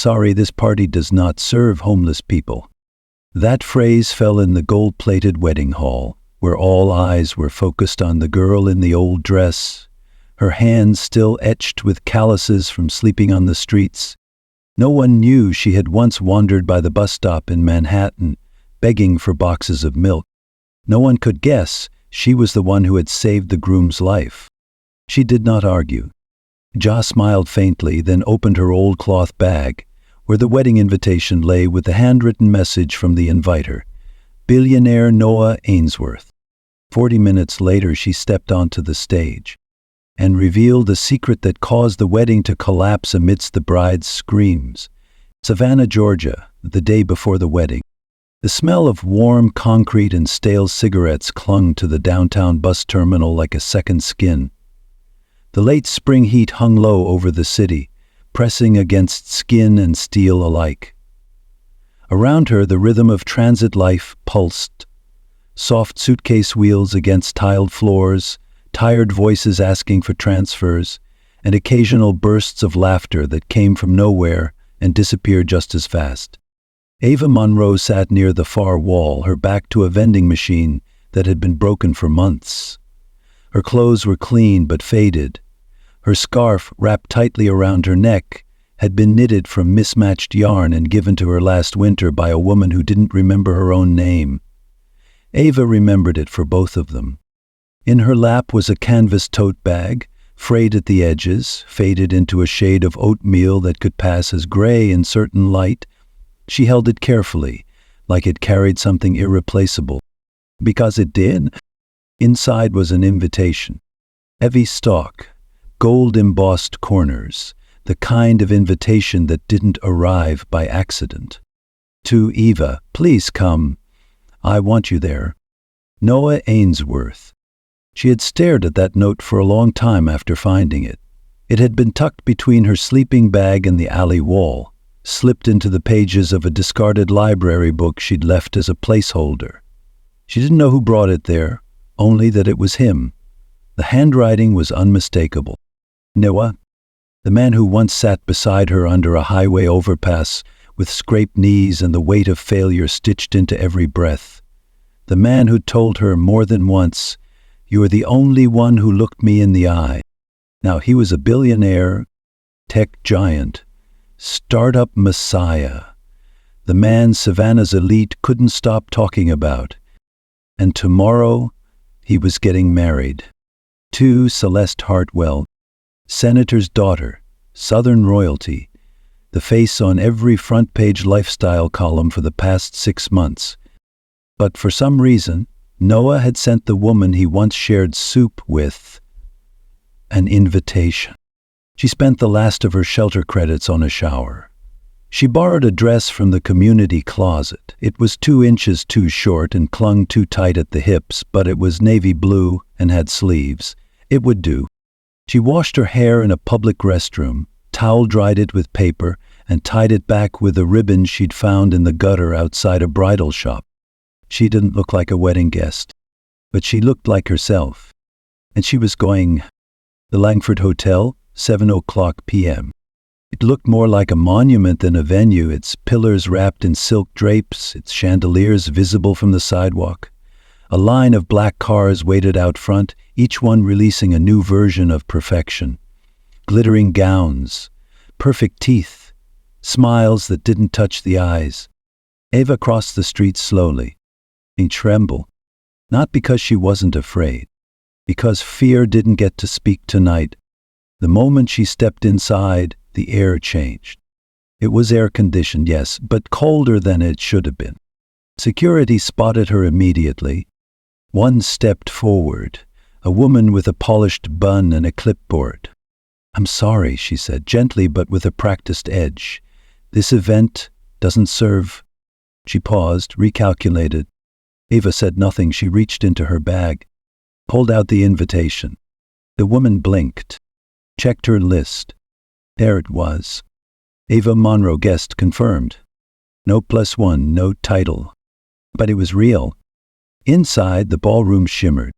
sorry, this party does not serve homeless people." That phrase fell in the gold-plated wedding hall, where all eyes were focused on the girl in the old dress, her hands still etched with calluses from sleeping on the streets. No one knew she had once wandered by the bus stop in Manhattan, begging for boxes of milk. No one could guess she was the one who had saved the groom's life. She did not argue. Ja smiled faintly, then opened her old cloth bag, where the wedding invitation lay with the handwritten message from the inviter, billionaire Noah Ainsworth. 40 minutes later, she stepped onto the stage and revealed the secret that caused the wedding to collapse amidst the bride's screams. Savannah, Georgia, the day before the wedding. The smell of warm concrete and stale cigarettes clung to the downtown bus terminal like a second skin. The late spring heat hung low over the city, pressing against skin and steel alike. Around her, the rhythm of transit life pulsed. Soft suitcase wheels against tiled floors, tired voices asking for transfers, and occasional bursts of laughter that came from nowhere and disappeared just as fast. Ava Monroe sat near the far wall, her back to a vending machine that had been broken for months. Her clothes were clean but faded. Her scarf, wrapped tightly around her neck, had been knitted from mismatched yarn and given to her last winter by a woman who didn't remember her own name. Ava remembered it for both of them. In her lap was a canvas tote bag, frayed at the edges, faded into a shade of oatmeal that could pass as gray in certain light. She held it carefully, like it carried something irreplaceable. Because it did. Inside was an invitation. Heavy stalk, gold-embossed corners, the kind of invitation that didn't arrive by accident. To Eva, please come. I want you there. Noah Ainsworth. She had stared at that note for a long time after finding it. It had been tucked between her sleeping bag and the alley wall, slipped into the pages of a discarded library book she'd left as a placeholder. She didn't know who brought it there, only that it was him. The handwriting was unmistakable. Noah, the man who once sat beside her under a highway overpass with scraped knees and the weight of failure stitched into every breath. The man who told her more than once, "You are the only one who looked me in the eye." Now he was a billionaire, tech giant, startup messiah, the man Savannah's elite couldn't stop talking about. And tomorrow, he was getting married. To Celeste Hartwell, senator's daughter, Southern royalty, the face on every front-page lifestyle column for the past 6 months. But for some reason, Noah had sent the woman he once shared soup with an invitation. She spent the last of her shelter credits on a shower. She borrowed a dress from the community closet. It was 2 inches too short and clung too tight at the hips, but it was navy blue and had sleeves. It would do. She washed her hair in a public restroom, towel-dried it with paper, and tied it back with a ribbon she'd found in the gutter outside a bridal shop. She didn't look like a wedding guest, but she looked like herself. And she was going, the Langford Hotel, 7:00 p.m. It looked more like a monument than a venue, its pillars wrapped in silk drapes, its chandeliers visible from the sidewalk. A line of black cars waited out front, each one releasing a new version of perfection. Glittering gowns, perfect teeth, smiles that didn't touch the eyes. Ava crossed the street slowly. She trembled, not because she wasn't afraid, because fear didn't get to speak tonight. The moment she stepped inside, the air changed. It was air-conditioned, yes, but colder than it should have been. Security spotted her immediately. One stepped forward, a woman with a polished bun and a clipboard. "I'm sorry," she said, gently but with a practiced edge. "This event doesn't serve." She paused, recalculated. Ava said nothing. She reached into her bag, pulled out the invitation. The woman blinked, checked her list. There it was. Ava Monroe, guest confirmed. No +1, no title. But it was real. Inside, the ballroom shimmered.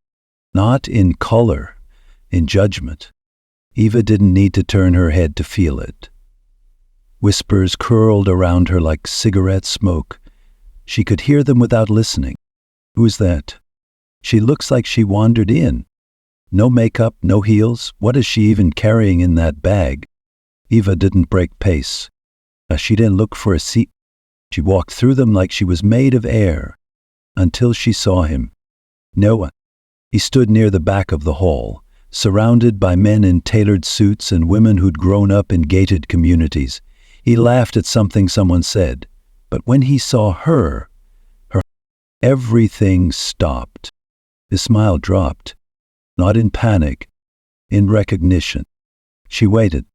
Not in color, in judgment. Eva didn't need to turn her head to feel it. Whispers curled around her like cigarette smoke. She could hear them without listening. Who's that? She looks like she wandered in. No makeup, no heels. What is she even carrying in that bag? Eva didn't break pace. She didn't look for a seat. She walked through them like she was made of air, until she saw him. Noah. He stood near the back of the hall, surrounded by men in tailored suits and women who'd grown up in gated communities. He laughed at something someone said, but when he saw her, everything stopped. His smile dropped, not in panic, in recognition. She waited.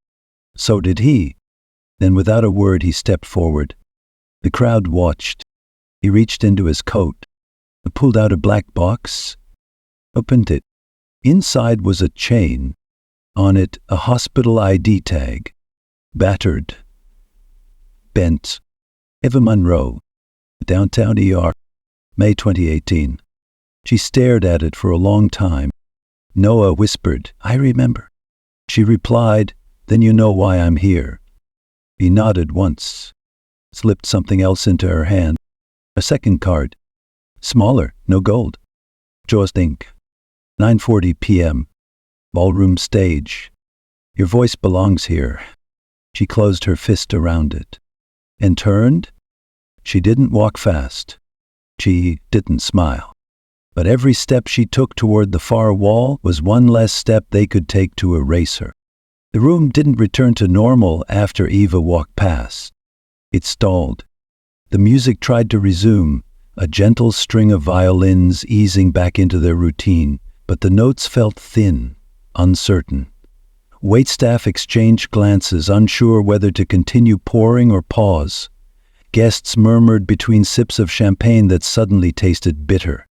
So did he. Then without a word he stepped forward. The crowd watched. He reached into his coat, pulled out a black box, opened it. Inside was a chain. On it, a hospital ID tag. Battered. Bent. Eva Monroe. Downtown ER. May 2018. She stared at it for a long time. Noah whispered, "I remember." She replied, "Then you know why I'm here." He nodded once, slipped something else into her hand. A second card. Smaller, no gold. Just ink. 9:40 p.m. Ballroom stage. Your voice belongs here. She closed her fist around it. And turned? She didn't walk fast. She didn't smile. But every step she took toward the far wall was one less step they could take to erase her. The room didn't return to normal after Eva walked past. It stalled. The music tried to resume, a gentle string of violins easing back into their routine, but the notes felt thin, uncertain. Waitstaff exchanged glances, unsure whether to continue pouring or pause. Guests murmured between sips of champagne that suddenly tasted bitter.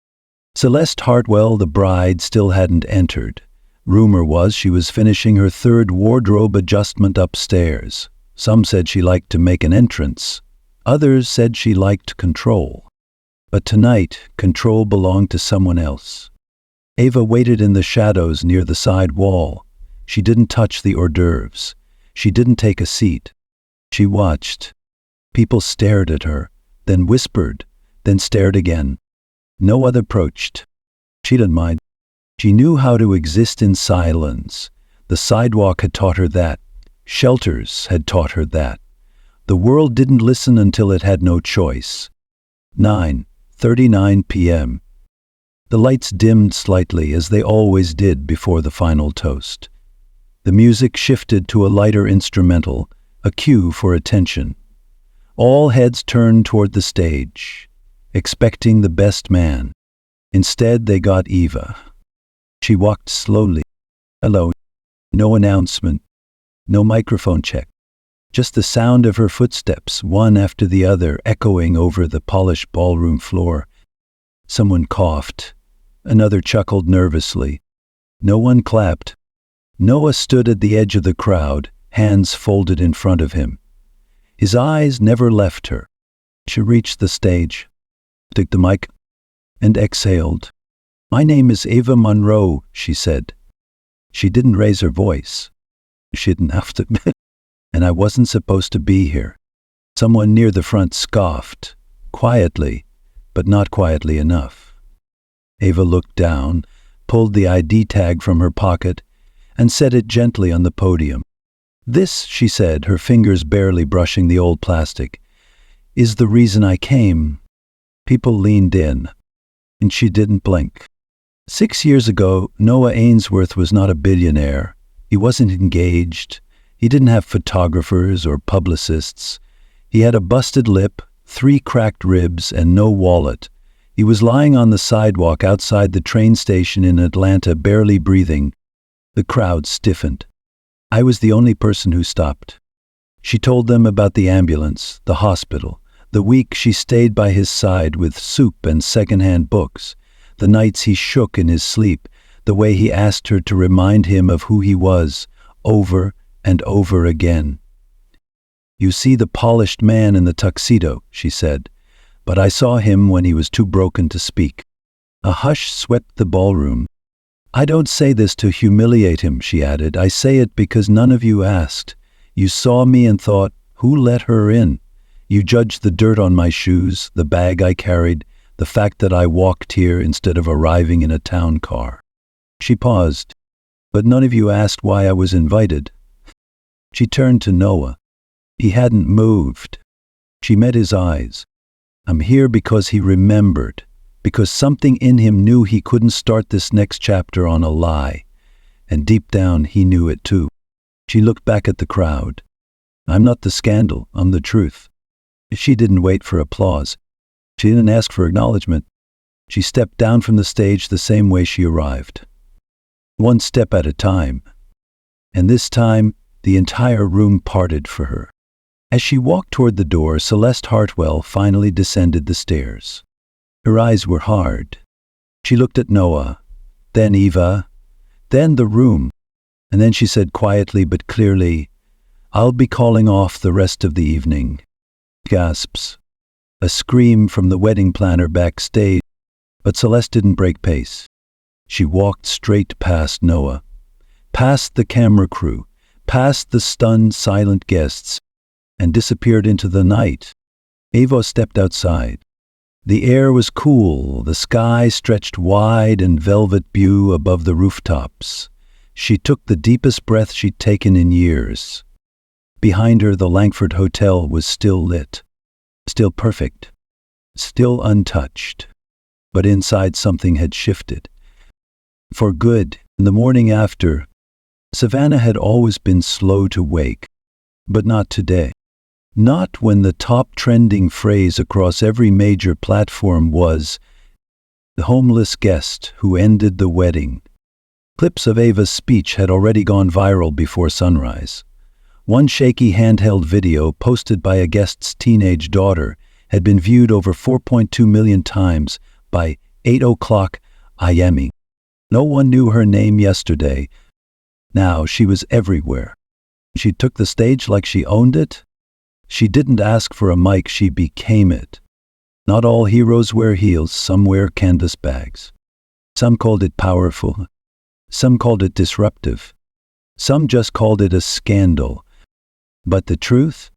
Celeste Hartwell, the bride, still hadn't entered. Rumor was she was finishing her third wardrobe adjustment upstairs. Some said she liked to make an entrance. Others said she liked control. But tonight, control belonged to someone else. Eva waited in the shadows near the side wall. She didn't touch the hors d'oeuvres. She didn't take a seat. She watched. People stared at her, then whispered, then stared again. No one approached. She didn't mind. She knew how to exist in silence. The sidewalk had taught her that. Shelters had taught her that. The world didn't listen until it had no choice. 9:39 p.m. The lights dimmed slightly, as they always did before the final toast. The music shifted to a lighter instrumental, a cue for attention. All heads turned toward the stage, expecting the best man. Instead, they got Eva. She walked slowly, alone. No announcement, no microphone check. Just the sound of her footsteps, one after the other, echoing over the polished ballroom floor. Someone coughed. Another chuckled nervously. No one clapped. Noah stood at the edge of the crowd, hands folded in front of him. His eyes never left her. She reached the stage, took the mic, and exhaled. "My name is Eva Monroe," she said. She didn't raise her voice. She didn't have to. And I wasn't supposed to be here. Someone near the front scoffed, quietly, but not quietly enough. Eva looked down, pulled the ID tag from her pocket, and set it gently on the podium. "This," she said, her fingers barely brushing the old plastic, "is the reason I came." People leaned in, and she didn't blink. 6 years ago, Noah Ainsworth was not a billionaire. He wasn't engaged. He didn't have photographers or publicists. He had a busted lip, 3 cracked ribs, and no wallet. He was lying on the sidewalk outside the train station in Atlanta, barely breathing. The crowd stiffened. I was the only person who stopped. She told them about the ambulance, the hospital, the week she stayed by his side with soup and secondhand books, the nights he shook in his sleep, the way he asked her to remind him of who he was, over and over again. "You see the polished man in the tuxedo," she said, "but I saw him when he was too broken to speak." A hush swept the ballroom. "I don't say this to humiliate him," she added. "I say it because none of you asked. You saw me and thought, Who let her in? You judged the dirt on my shoes, the bag I carried, the fact that I walked here instead of arriving in a town car." She paused. "But none of you asked why I was invited." She turned to Noah. He hadn't moved. She met his eyes. "I'm here because he remembered, because something in him knew he couldn't start this next chapter on a lie. And deep down, he knew it too." She looked back at the crowd. "I'm not the scandal, I'm the truth." She didn't wait for applause. She didn't ask for acknowledgement. She stepped down from the stage the same way she arrived. One step at a time. And this time, the entire room parted for her. As she walked toward the door, Celeste Hartwell finally descended the stairs. Her eyes were hard. She looked at Noah, then Eva, then the room, and then she said quietly but clearly, "I'll be calling off the rest of the evening." Gasps. A scream from the wedding planner backstage, but Celeste didn't break pace. She walked straight past Noah, past the camera crew, past the stunned, silent guests, and disappeared into the night. Eva stepped outside. The air was cool, the sky stretched wide in velvet blue above the rooftops. She took the deepest breath she'd taken in years. Behind her, the Langford Hotel was still lit, still perfect, still untouched. But inside something had shifted. For good, in the morning after, Savannah had always been slow to wake, but not today. Not when the top trending phrase across every major platform was, "The homeless guest who ended the wedding." Clips of Ava's speech had already gone viral before sunrise. One shaky handheld video posted by a guest's teenage daughter had been viewed over 4.2 million times by 8 o'clock IM. No one knew her name yesterday. Now she was everywhere. She took the stage like she owned it. She didn't ask for a mic, she became it. Not all heroes wear heels, some wear canvas bags. Some called it powerful. Some called it disruptive. Some just called it a scandal. But the truth?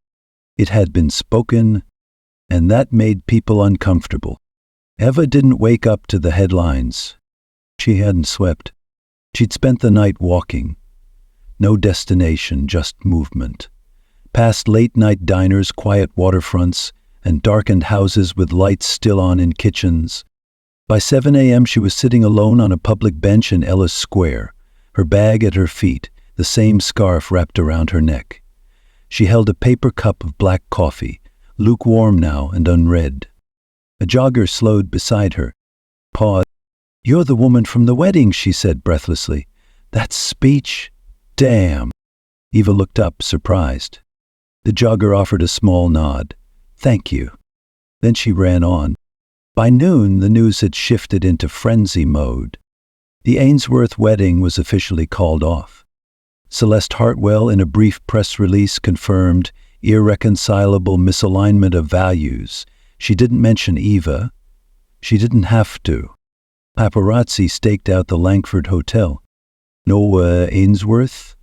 It had been spoken, and that made people uncomfortable. Eva didn't wake up to the headlines. She hadn't slept. She'd spent the night walking. No destination, just movement. Past late-night diners, quiet waterfronts, and darkened houses with lights still on in kitchens. By 7 a.m. she was sitting alone on a public bench in Ellis Square, her bag at her feet, the same scarf wrapped around her neck. She held a paper cup of black coffee, lukewarm now and unread. A jogger slowed beside her. Paused. "You're the woman from the wedding," she said breathlessly. "That speech? Damn." Eva looked up, surprised. The jogger offered a small nod. "Thank you." Then she ran on. By noon, the news had shifted into frenzy mode. The Ainsworth wedding was officially called off. Celeste Hartwell, in a brief press release, confirmed irreconcilable misalignment of values. She didn't mention Eva. She didn't have to. Paparazzi staked out the Langford Hotel. Noah Ainsworth?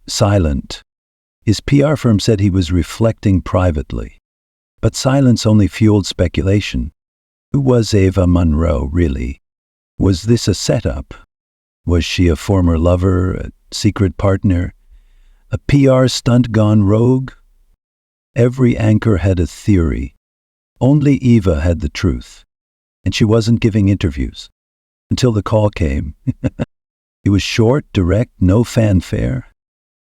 Silent. His PR firm said he was reflecting privately. But silence only fueled speculation. Who was Eva Monroe, really? Was this a setup? Was she a former lover, a secret partner, a PR stunt gone rogue? Every anchor had a theory. Only Eva had the truth. And she wasn't giving interviews. Until the call came. It was short, direct, no fanfare.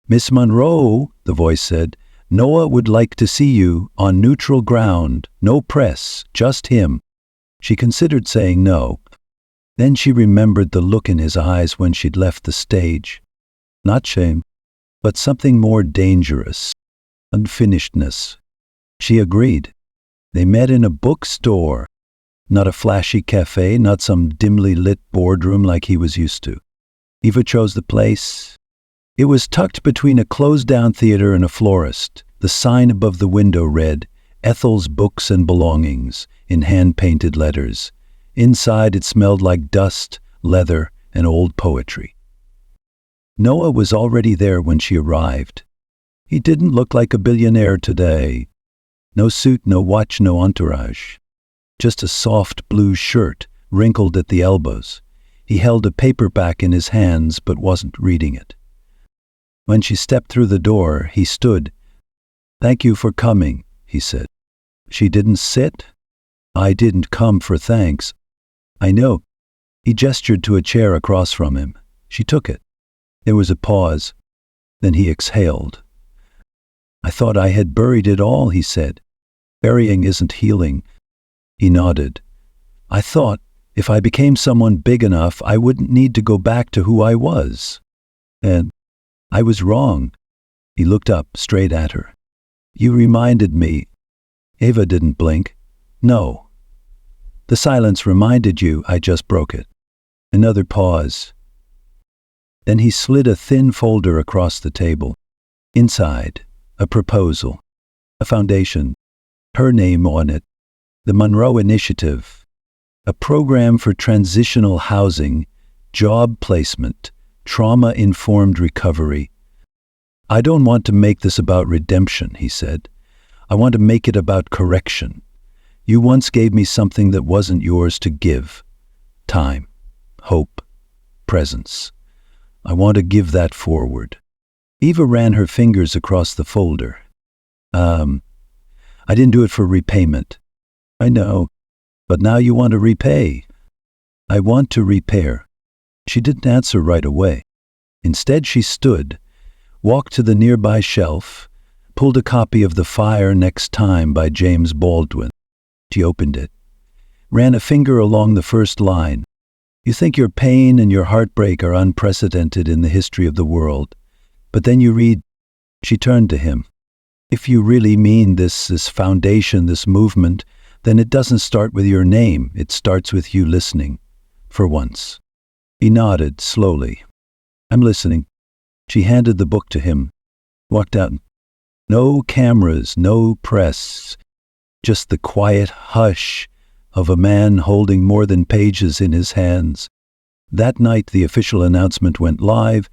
"Miss Monroe," the voice said, "Noah would like to see you on neutral ground, no press, just him." She considered saying no. Then she remembered the look in his eyes when she'd left the stage. Not shame, but something more dangerous. Unfinishedness. She agreed. They met in a bookstore. Not a flashy cafe, not some dimly lit boardroom like he was used to. Eva chose the place. It was tucked between a closed-down theater and a florist. The sign above the window read, "Ethel's Books and Belongings," in hand-painted letters. Inside it smelled like dust, leather, and old poetry. Noah was already there when she arrived. He didn't look like a billionaire today. No suit, no watch, no entourage. Just a soft blue shirt, wrinkled at the elbows. He held a paperback in his hands but wasn't reading it. When she stepped through the door, he stood. "Thank you for coming," he said. She didn't sit. "I didn't come for thanks." "I know." He gestured to a chair across from him. She took it. There was a pause. Then he exhaled. "I thought I had buried it all," he said. "Burying isn't healing." He nodded. "I thought if I became someone big enough, I wouldn't need to go back to who I was. And I was wrong." He looked up straight at her. "You reminded me." Eva didn't blink. "No." "The silence reminded you I just broke it." Another pause. Then he slid a thin folder across the table. Inside, a proposal, a foundation, her name on it, the Monroe Initiative, a program for transitional housing, job placement, trauma-informed recovery. "I don't want to make this about redemption," he said. "I want to make it about correction. You once gave me something that wasn't yours to give. Time, hope, presence. I want to give that forward." Eva ran her fingers across the folder. I didn't do it for repayment." "I know, but now you want to repay." "I want to repair." She didn't answer right away. Instead, she stood, walked to the nearby shelf, pulled a copy of The Fire Next Time by James Baldwin. She opened it, ran a finger along the first line. "You think your pain and your heartbreak are unprecedented in the history of the world. But then you read," she turned to him, "if you really mean this foundation, this movement, then it doesn't start with your name. It starts with you listening. For once." He nodded slowly. "I'm listening." She handed the book to him, walked out. No cameras, no press, just the quiet hush of a man holding more than pages in his hands. That night, the official announcement went live.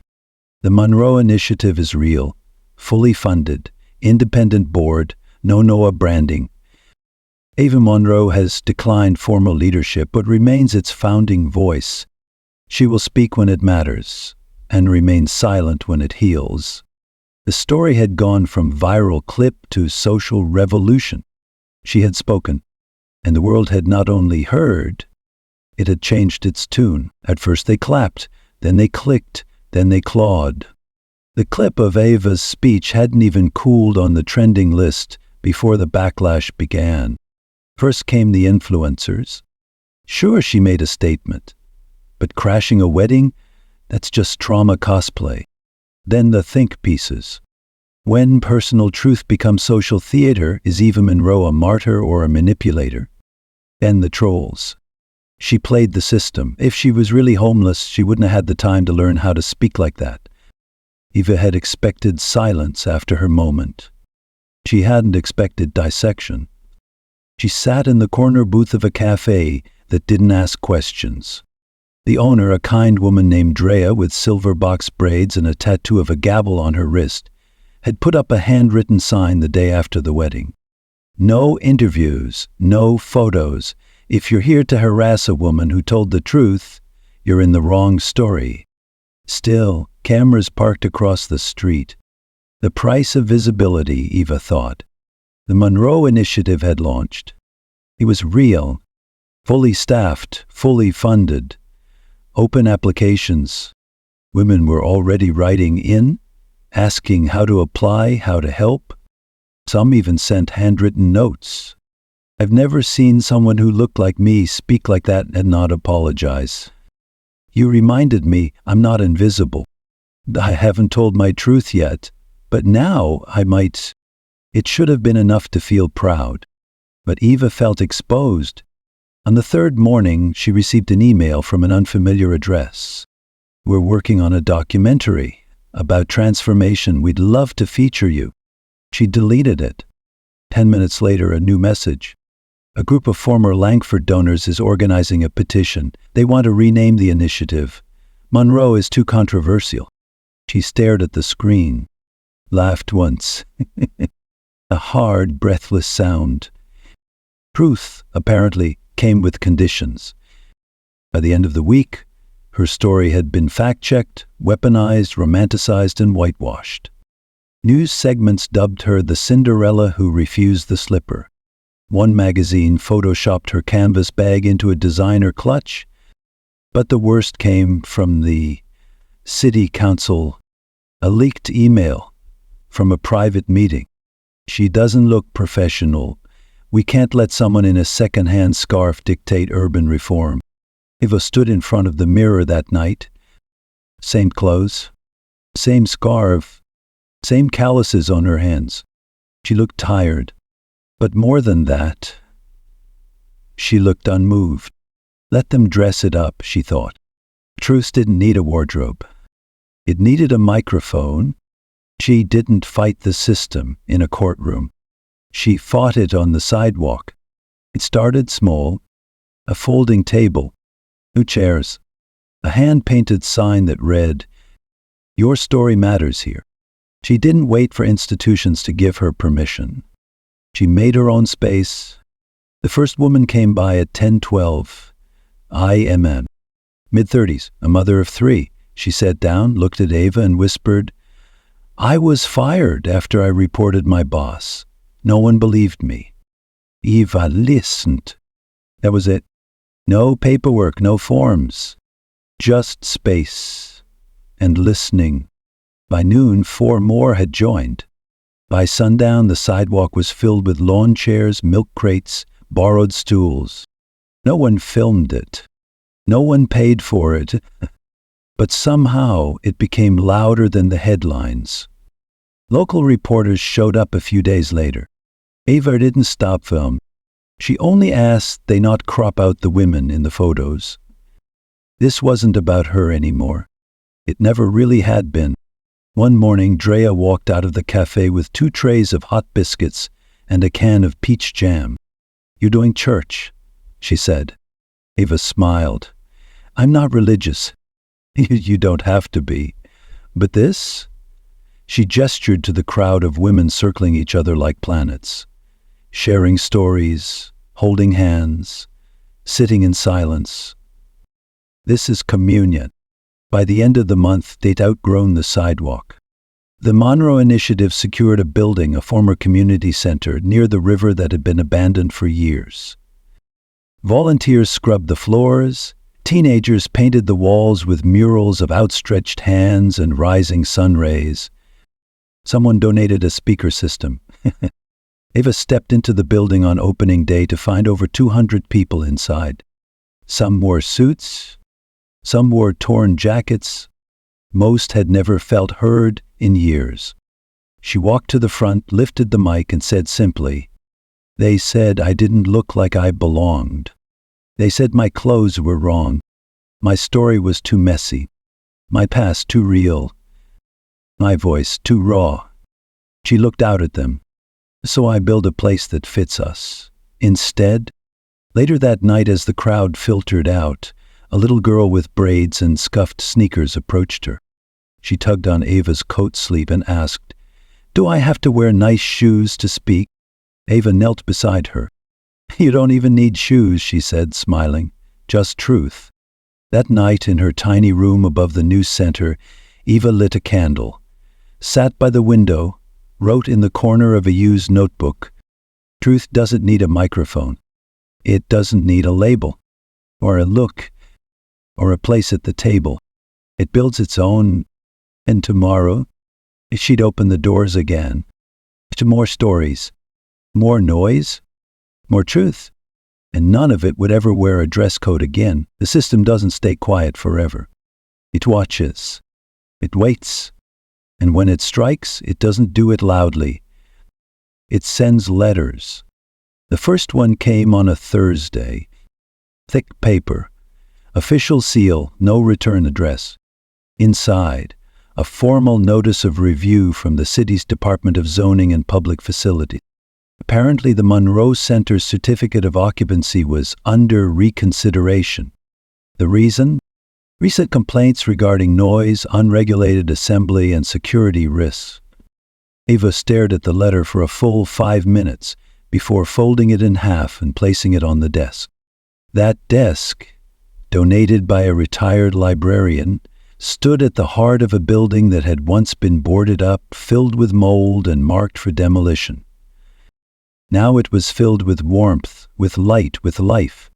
The Monroe Initiative is real, fully funded, independent board, no NOAA branding. Eva Monroe has declined formal leadership but remains its founding voice. She will speak when it matters and remain silent when it heals. The story had gone from viral clip to social revolution. She had spoken, and the world had not only heard, it had changed its tune. At first they clapped, then they clicked, then they clawed. The clip of Eva's speech hadn't even cooled on the trending list before the backlash began. First came the influencers. Sure, she made a statement, but crashing a wedding, that's just trauma cosplay. Then the think pieces. When personal truth becomes social theater, is Eva Monroe a martyr or a manipulator? Then the trolls. She played the system. If she was really homeless, she wouldn't have had the time to learn how to speak like that. Eva had expected silence after her moment. She hadn't expected dissection. She sat in the corner booth of a cafe that didn't ask questions. The owner, a kind woman named Drea with silver box braids and a tattoo of a gavel on her wrist, had put up a handwritten sign the day after the wedding. "No interviews, no photos. If you're here to harass a woman who told the truth, you're in the wrong story." Still, cameras parked across the street. The price of visibility, Eva thought. The Monroe Initiative had launched. It was real, fully staffed, fully funded. Open applications. Women were already writing in, asking how to apply, how to help. Some even sent handwritten notes. "I've never seen someone who looked like me speak like that and not apologize. You reminded me I'm not invisible. I haven't told my truth yet, but now I might." It should have been enough to feel proud. But Eva felt exposed. On the third morning, she received an email from an unfamiliar address. "We're working on a documentary about transformation. We'd love to feature you." She deleted it. 10 minutes later, a new message. "A group of former Langford donors is organizing a petition. They want to rename the initiative. Monroe is too controversial." She stared at the screen. laughed once. A hard, breathless sound. Truth, apparently, came with conditions. By the end of the week, her story had been fact-checked, weaponized, romanticized, and whitewashed. News segments dubbed her the Cinderella who refused the slipper. One magazine photoshopped her canvas bag into a designer clutch. But the worst came from the city council. A leaked email from a private meeting. She doesn't look professional. We can't let someone in a second-hand scarf dictate urban reform. Eva stood in front of the mirror that night. Same clothes, same scarf, same calluses on her hands. She looked tired. But more than that, she looked unmoved. Let them dress it up, she thought. Truth didn't need a wardrobe. It needed a microphone. She didn't fight the system in a courtroom. She fought it on the sidewalk. It started small. A folding table, 2 chairs, a hand-painted sign that read, "Your story matters here." She didn't wait for institutions to give her permission. She made her own space. The first woman came by at 10:12. IMN. Mid-30s, a mother of 3. She sat down, looked at Eva, and whispered, "I was fired after I reported my boss. No one believed me." Eva listened. That was it. No paperwork, no forms. Just space and listening. By noon, 4 more had joined. By sundown, the sidewalk was filled with lawn chairs, milk crates, borrowed stools. No one filmed it. No one paid for it. But somehow it became louder than the headlines. Local reporters showed up a few days later. Eva didn't stop film. She only asked they not crop out the women in the photos. This wasn't about her anymore. It never really had been. One morning, Drea walked out of the cafe with 2 trays of hot biscuits and a can of peach jam. "You doing church?" she said. Eva smiled. "I'm not religious." "You don't have to be. But this?" She gestured to the crowd of women circling each other like planets, sharing stories, holding hands, sitting in silence. "This is communion." By the end of the month, they'd outgrown the sidewalk. The Monroe Initiative secured a building, a former community center, near the river that had been abandoned for years. Volunteers scrubbed the floors. Teenagers painted the walls with murals of outstretched hands and rising sun rays. Someone donated a speaker system. Eva stepped into the building on opening day to find over 200 people inside. Some wore suits. Some wore torn jackets. Most had never felt heard in years. She walked to the front, lifted the mic, and said simply, "They said I didn't look like I belonged. They said my clothes were wrong. My story was too messy. My past too real. My voice too raw." She looked out at them. "So I build a place that fits us. Instead." Later that night, as the crowd filtered out, a little girl with braids and scuffed sneakers approached her. She tugged on Eva's coat sleeve and asked, "Do I have to wear nice shoes to speak?" Eva knelt beside her. "You don't even need shoes," she said, smiling. "Just truth." That night, in her tiny room above the news center, Eva lit a candle, sat by the window, wrote in the corner of a used notebook, "Truth doesn't need a microphone. It doesn't need a label, or a look, or a place at the table. It builds its own." And tomorrow, she'd open the doors again, to more stories, more noise, more truth. And none of it would ever wear a dress code again. The system doesn't stay quiet forever. It watches. It waits. And when it strikes, it doesn't do it loudly. It sends letters. The first one came on a Thursday. Thick paper. Official seal, no return address. Inside, a formal notice of review from the city's Department of Zoning and Public Facilities. Apparently, the Monroe Center's certificate of occupancy was under reconsideration. The reason? Recent complaints regarding noise, unregulated assembly, and security risks. Eva stared at the letter for a full 5 minutes before folding it in half and placing it on the desk. That desk, donated by a retired librarian, stood at the heart of a building that had once been boarded up, filled with mold and marked for demolition. Now it was filled with warmth, with light, with life.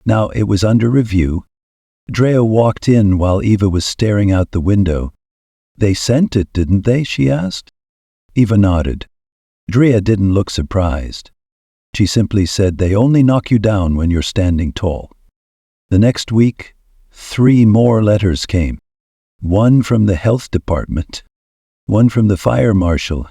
Now it was under review. Drea walked in while Eva was staring out the window. "They sent it, didn't they?" she asked. Eva nodded. Drea didn't look surprised. She simply said, "They only knock you down when you're standing tall." The next week, 3 more letters came. One from the health department, one from the fire marshal,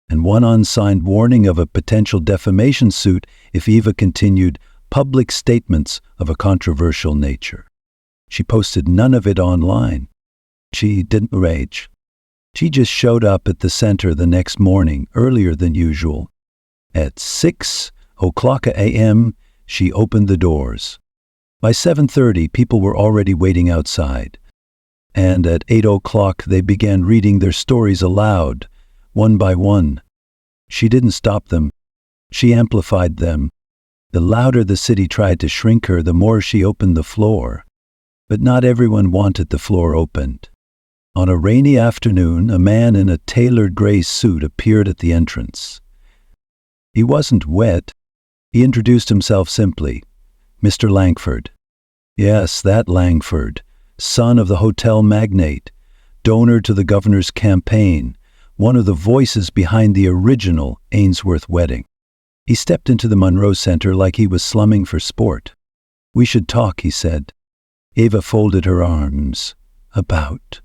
and one unsigned warning of a potential defamation suit if Eva continued public statements of a controversial nature. She posted none of it online. She didn't rage. She just showed up at the center the next morning, earlier than usual. At 6:00 a.m., she opened the doors. By 7:30, people were already waiting outside. And at 8:00, they began reading their stories aloud, one by one. She didn't stop them. She amplified them. The louder the city tried to shrink her, the more she opened the floor. But not everyone wanted the floor opened. On a rainy afternoon, a man in a tailored gray suit appeared at the entrance. He wasn't wet. He introduced himself simply. "Mr. Langford." Yes, that Langford, son of the hotel magnate, donor to the governor's campaign, one of the voices behind the original Ainsworth wedding. He stepped into the Monroe Center like he was slumming for sport. "We should talk," he said. Eva folded her arms. "About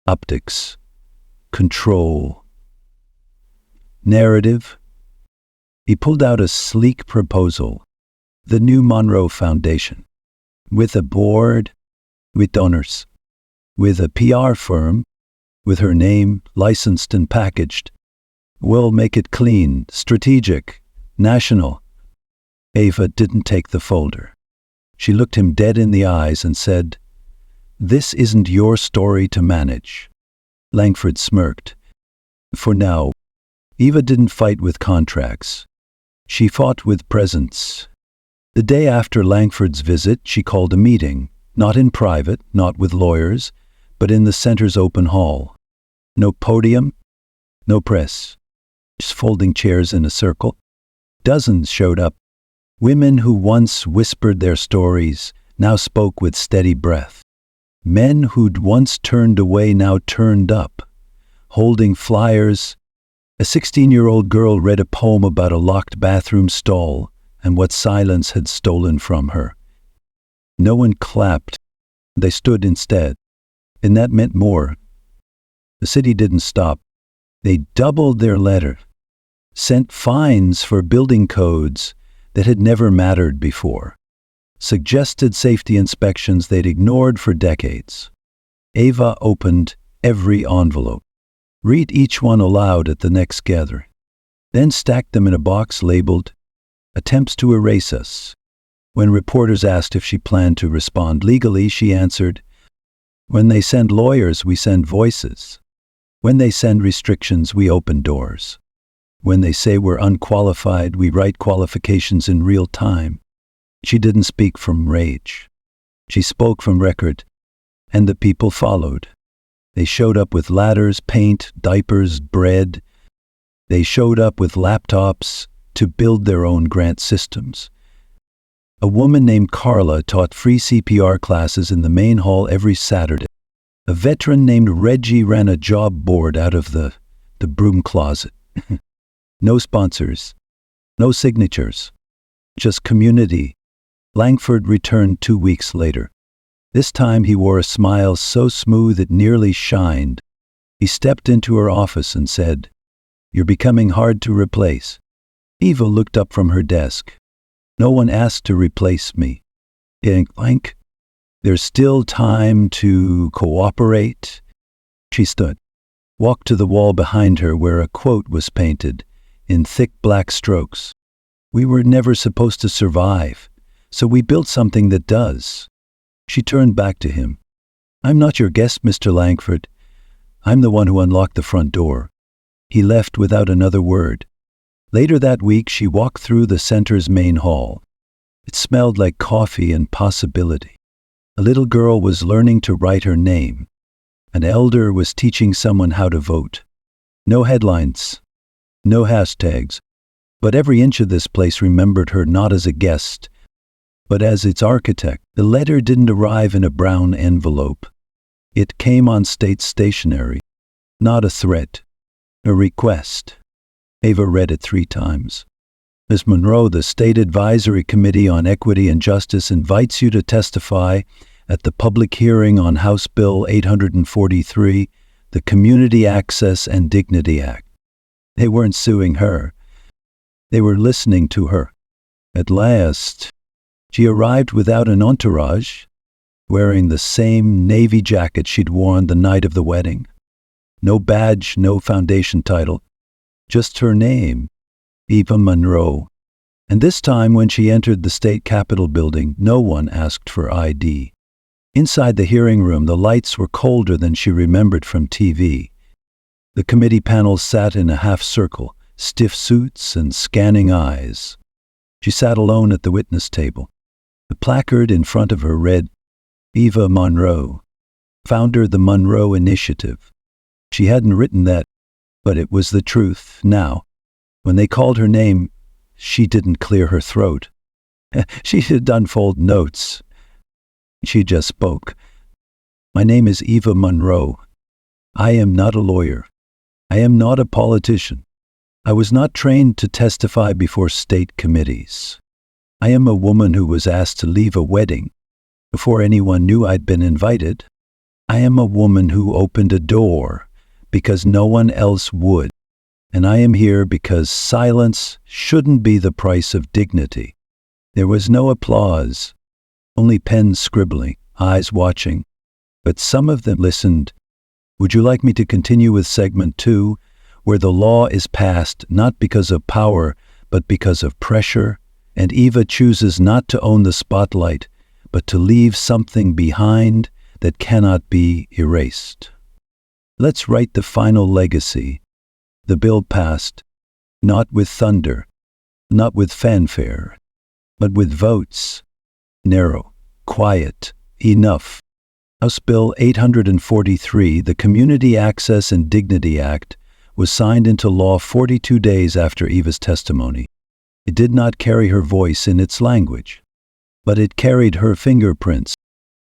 optics, control, narrative." He pulled out a sleek proposal. The new Monroe Foundation. With a board, with donors, with a PR firm, with her name licensed and packaged. We'll make it clean, strategic, national. Eva didn't take the folder. She looked him dead in the eyes and said, "This isn't your story to manage." Langford smirked. For now, Eva didn't fight with contracts. She fought with presence. The day after Langford's visit, she called a meeting, not in private, not with lawyers, but in the center's open hall. No podium, no press, just folding chairs in a circle. Dozens showed up. Women who once whispered their stories now spoke with steady breath. Men who'd once turned away now turned up, holding flyers. A 16-year-old girl read a poem about a locked bathroom stall and what silence had stolen from her. No one clapped. They stood instead. And that meant more. The city didn't stop. They doubled their letter, sent fines for building codes that had never mattered before, suggested safety inspections they'd ignored for decades. Eva opened every envelope. Read each one aloud at the next gathering. Then stacked them in a box labeled, "Attempts to erase us." When reporters asked if she planned to respond legally, she answered, "When they send lawyers, we send voices. When they send restrictions, we open doors. When they say we're unqualified, we write qualifications in real time." She didn't speak from rage. She spoke from record, and the people followed. They showed up with ladders, paint, diapers, bread. They showed up with laptops to build their own grant systems. A woman named Carla taught free CPR classes in the main hall every Saturday. A veteran named Reggie ran a job board out of the broom closet. No sponsors, no signatures, just community. Langford returned 2 weeks later. This time he wore a smile so smooth it nearly shined. He stepped into her office and said, "You're becoming hard to replace." Eva looked up from her desk. "No one asked to replace me." Blank. "There's still time to cooperate." She stood, walked to the wall behind her where a quote was painted in thick black strokes. "We were never supposed to survive, so we built something that does." She turned back to him. "I'm not your guest, Mr. Langford. I'm the one who unlocked the front door." He left without another word. Later that week, she walked through the center's main hall. It smelled like coffee and possibility. A little girl was learning to write her name. An elder was teaching someone how to vote. No headlines, no hashtags, but every inch of this place remembered her not as a guest, but as its architect. The letter didn't arrive in a brown envelope. It came on state stationery, not a threat, a request. Ava read it 3 times. Ms. Monroe, the State Advisory Committee on Equity and Justice invites you to testify at the public hearing on House Bill 843, the Community Access and Dignity Act. They weren't suing her. They were listening to her. At last, she arrived without an entourage, wearing the same navy jacket she'd worn the night of the wedding. No badge, no foundation title, just her name, Eva Monroe. And this time when she entered the state capitol building, no one asked for ID. Inside the hearing room, the lights were colder than she remembered from TV. The committee panel sat in a half circle, stiff suits and scanning eyes. She sat alone at the witness table. The placard in front of her read, Eva Monroe, founder of the Monroe Initiative. She hadn't written that, but it was the truth now. When they called her name, she didn't clear her throat. She had unfold notes. She just spoke. My name is Eva Monroe. I am not a lawyer. I am not a politician. I was not trained to testify before state committees. I am a woman who was asked to leave a wedding before anyone knew I'd been invited. I am a woman who opened a door because no one else would. And I am here because silence shouldn't be the price of dignity. There was no applause, only pens scribbling, eyes watching. But some of them listened. Would you like me to continue with segment 2, where the law is passed not because of power, but because of pressure, and Eva chooses not to own the spotlight, but to leave something behind that cannot be erased. Let's write the final legacy. The bill passed, not with thunder, not with fanfare, but with votes. Narrow, quiet, enough. House Bill 843, the Community Access and Dignity Act, was signed into law 42 days after Eva's testimony. It did not carry her voice in its language, but it carried her fingerprints.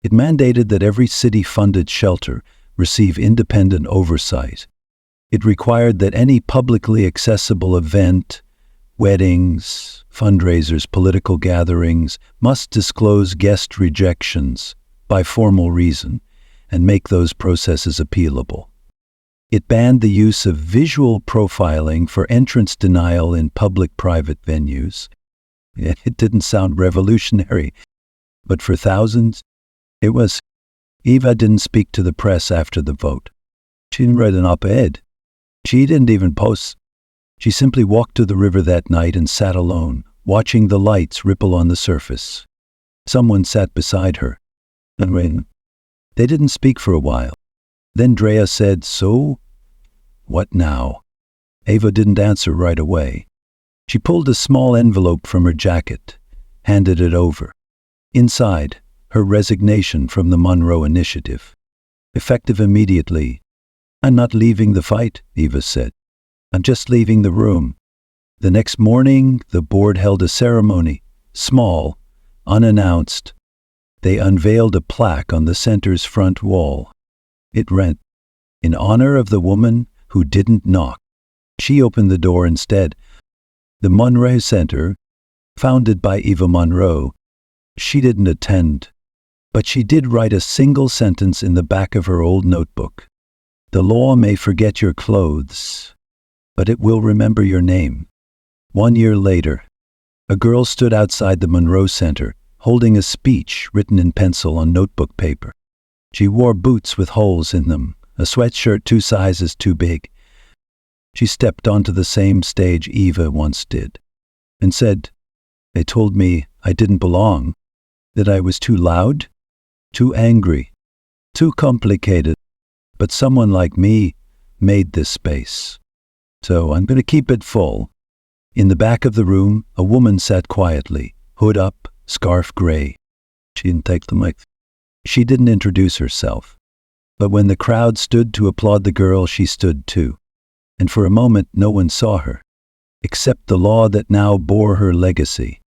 It mandated that every city-funded shelter receive independent oversight. It required that any publicly accessible event, weddings, fundraisers, political gatherings, must disclose guest rejections by formal reason and make those processes appealable. It banned the use of visual profiling for entrance denial in public-private venues. It didn't sound revolutionary, but for thousands, it was. Eva didn't speak to the press after the vote. She didn't write an op-ed. She didn't even post. She simply walked to the river that night and sat alone, watching the lights ripple on the surface. Someone sat beside her. And they didn't speak for a while. Then Drea said, "So, what now?" Ava didn't answer right away. She pulled a small envelope from her jacket, handed it over. Inside, her resignation from the Monroe Initiative. Effective immediately. "I'm not leaving the fight," Eva said. "I'm just leaving the room." The next morning, the board held a ceremony, small, unannounced. They unveiled a plaque on the center's front wall. It read, "In honor of the woman who didn't knock." She opened the door instead. The Monroe Center, founded by Eva Monroe, she didn't attend, but she did write a single sentence in the back of her old notebook. "The law may forget your clothes, but it will remember your name." 1 year later, a girl stood outside the Monroe Center, holding a speech written in pencil on notebook paper. She wore boots with holes in them, a sweatshirt 2 sizes too big. She stepped onto the same stage Eva once did, and said, "They told me I didn't belong, that I was too loud, too angry, too complicated, but someone like me made this space." so I'm going to keep it full. In the back of the room, a woman sat quietly, hood up, scarf gray. She didn't take the mic. She didn't introduce herself. But when the crowd stood to applaud the girl, she stood too. And for a moment, no one saw her, except the law that now bore her legacy.